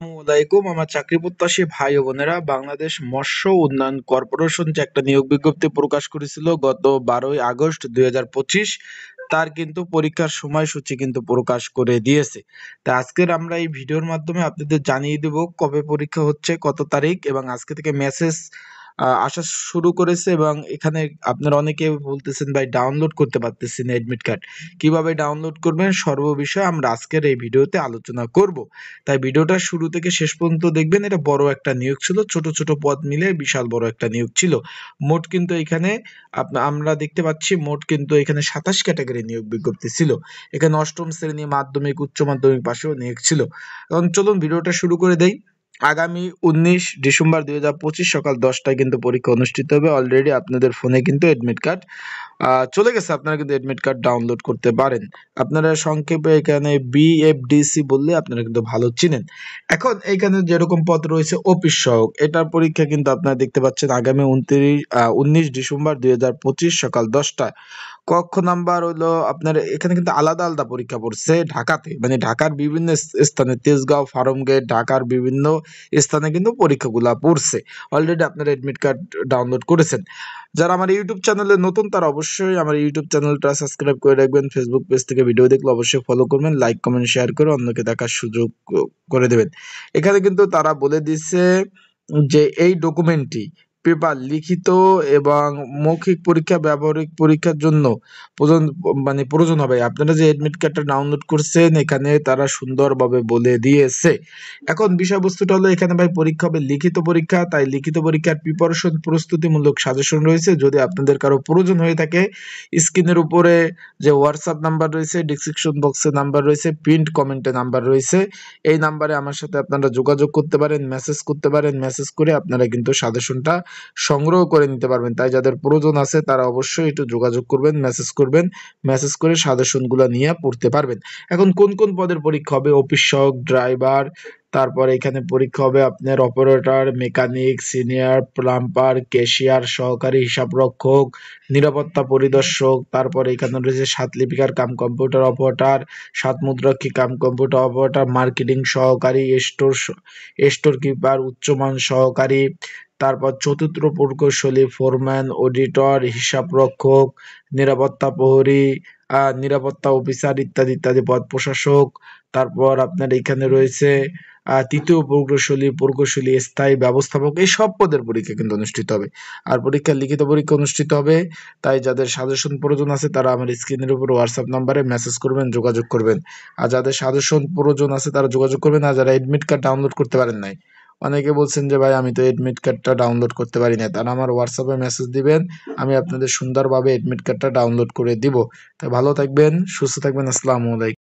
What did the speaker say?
আসসালামাইকুম আমার চাকরি প্রত্যাশী ভাই ও বোনেরা, বাংলাদেশ মৎস্য উন্নয়ন কর্পোরেশন যে একটা নিয়োগ বিজ্ঞপ্তি প্রকাশ করেছিল গত 12ই আগস্ট 2025, তার কিন্তু পরীক্ষার সময়সূচি কিন্তু প্রকাশ করে দিয়েছে। তা আজকের আমরা এই ভিডিওর মাধ্যমে আপনাদের জানিয়ে দেব কবে পরীক্ষা হচ্ছে, কত তারিখ, এবং আজকে থেকে মেসেজ আসা শুরু করেছে। এবং এখানে আপনারা অনেকে বলতেছেন ভাই ডাউনলোড করতে পারতেছি না এডমিট কার্ড, কিভাবে ডাউনলোড করবেন সর্ববিষয়ে আমরা আজকের এই ভিডিওতে আলোচনা করব। তাই ভিডিওটা শুরু থেকে শেষ পর্যন্ত দেখবেন। এটা বড় একটা নিয়োগ ছিল, ছোট ছোট পদ মিলে বিশাল বড় একটা নিয়োগ ছিল। মোট কিন্তু এখানে আমরা দেখতে পাচ্ছি মোট কিন্তু এখানে 27 ক্যাটাগরি নিয়োগ বিজ্ঞপ্তি ছিল। এখানে অষ্টম শ্রেণী, মাধ্যমিক, উচ্চ মাধ্যমিক পাশেও নিয়োগ ছিল। এখন চলুন ভিডিওটা শুরু করে দেই। আগামী 19 ডিসেম্বর 2025 সকাল 10টায় কিন্তু পরীক্ষা অনুষ্ঠিত হবে। অলরেডি আপনাদের ফোনে কিন্তু এডমিট কার্ড চলে গেছে, আপনারা কিন্তু এডমিট কার্ড ডাউনলোড করতে পারেন। আপনারা সংক্ষেপে এখানে বিএফডিসি বললে আপনারা কিন্তু ভালো চিনেন। এখন এইখানে যেরকম পদ রয়েছে অফিস সহায়ক, এটার পরীক্ষা কিন্তু আপনারা দেখতে পাচ্ছেন আগামী 19 ডিসেম্বর 2025 সকাল 10টায়। কক্ষ নাম্বার হলো আপনার এখানে কিন্তু আলাদা আলাদা পরীক্ষা পড়ছে ঢাকাতে, মানে ঢাকার বিভিন্ন স্থানে, তেজগাঁও, ফার্মগেট, ঢাকার বিভিন্ন স্থানে কিন্তু পরীক্ষাগুলো পড়ছে। অলরেডি আপনারা এডমিট কার্ড ডাউনলোড করেছেন। যারা আমার ইউটিউব চ্যানেলে নতুন তারা অবশ্যই আমার ইউটিউব চ্যানেলটা সাবস্ক্রাইব করে রাখবেন। ফেসবুক পেজ থেকে ভিডিও দেখলে অবশ্যই ফলো করবেন, লাইক কমেন্ট শেয়ার করে অন্যকে দেখার সুযোগ করে দেবেন। এখানে কিন্তু তারা বলে দিচ্ছে যে এই ডকুমেন্টটি পেপার, লিখিত এবং মৌখিক পরীক্ষা, ব্যবহারিক পরীক্ষার জন্য প্রয়োজন হবে। আপনারা যে এডমিট কার্ডটা ডাউনলোড করছেন এখানে তারা সুন্দরভাবে বলে দিয়েছে। এখন বিষয়বস্তুটা হলো এখানে ভাই পরীক্ষা হবে লিখিত পরীক্ষা, তাই লিখিত পরীক্ষার প্রিপারেশন প্রস্তুতিমূলক সাজেশন রয়েছে। যদি আপনাদের কারো প্রয়োজন হয়ে থাকে, স্ক্রিনের উপরে যে হোয়াটসঅ্যাপ নাম্বার রয়েছে, ডিসক্রিপশন বক্সে নাম্বার রয়েছে, পিন্ড কমেন্টে নাম্বার রয়েছে, এই নাম্বারে আমার সাথে আপনারা যোগাযোগ করতে পারেন, মেসেজ করতে পারেন। মেসেজ করে আপনারা কিন্তু সাজেশনটা সংগ্রহ করে নিতে পারবেন। তাই যাদের প্রয়োজন আছে তারা অবশ্যই একটু যোগাযোগ করবেন, মেসেজ করবেন, মেসেজ করে সাজেশনগুলো নিয়ে পড়তে পারবেন। এখন কোন কোন পদের পরীক্ষা হবে? অফিস সহায়ক, ড্রাইভার, তারপরে এখানে পরীক্ষা হবে আপনার operator, mechanic, senior plumber, cashier, সহকারী হিসাবরক্ষক, নিরাপত্তা পরিদর্শক, তারপরে এখানে রয়েছে সাতলিপিকার কাম কম্পিউটার অপারেটর, সাতমুদ্রাক্ষী কাম কম্পিউটার অপারেটর, মার্কেটিং সহকারী, স্টোর কিপার, উচ্চমান সহকারী, তারপর চতুর্থ প্রকৌশলী, ফোরম্যান, অডিটর, হিসাবরক্ষক, নিরাপত্তা প্রহরী, নিরাপত্তা অফিসার ইত্যাদি ইত্যাদি পদ, প্রশাসক। তারপর আপনার এখানে রয়েছে তৃতীয় প্রকৌশলী, স্থায়ী ব্যবস্থাপক। এই সব পদের পরীক্ষা কিন্তু অনুষ্ঠিত হবে। আর পরীক্ষার লিখিত পরীক্ষা অনুষ্ঠিত হবে। তাই যাদের সাজেশন প্রয়োজন আছে তারা আমার স্ক্রিনের উপর হোয়াটসঅ্যাপ নাম্বারে মেসেজ করবেন, যোগাযোগ করবেন। আর যাদের সাজেশন প্রয়োজন আছে তারা যোগাযোগ করবেন। আর যারা এডমিট কার্ড ডাউনলোড করতে পারেন নাই, অনেকে বলছেন যে ভাই আমি তো এডমিট কার্ডটা ডাউনলোড করতে পারি না, তারা আমার হোয়াটসঅ্যাপে মেসেজ দিবেন, আমি আপনাদের সুন্দরভাবে এডমিট কার্ডটা ডাউনলোড করে দিব। তাই ভালো থাকবেন, সুস্থ থাকবেন। আসসালামু আলাইকুম।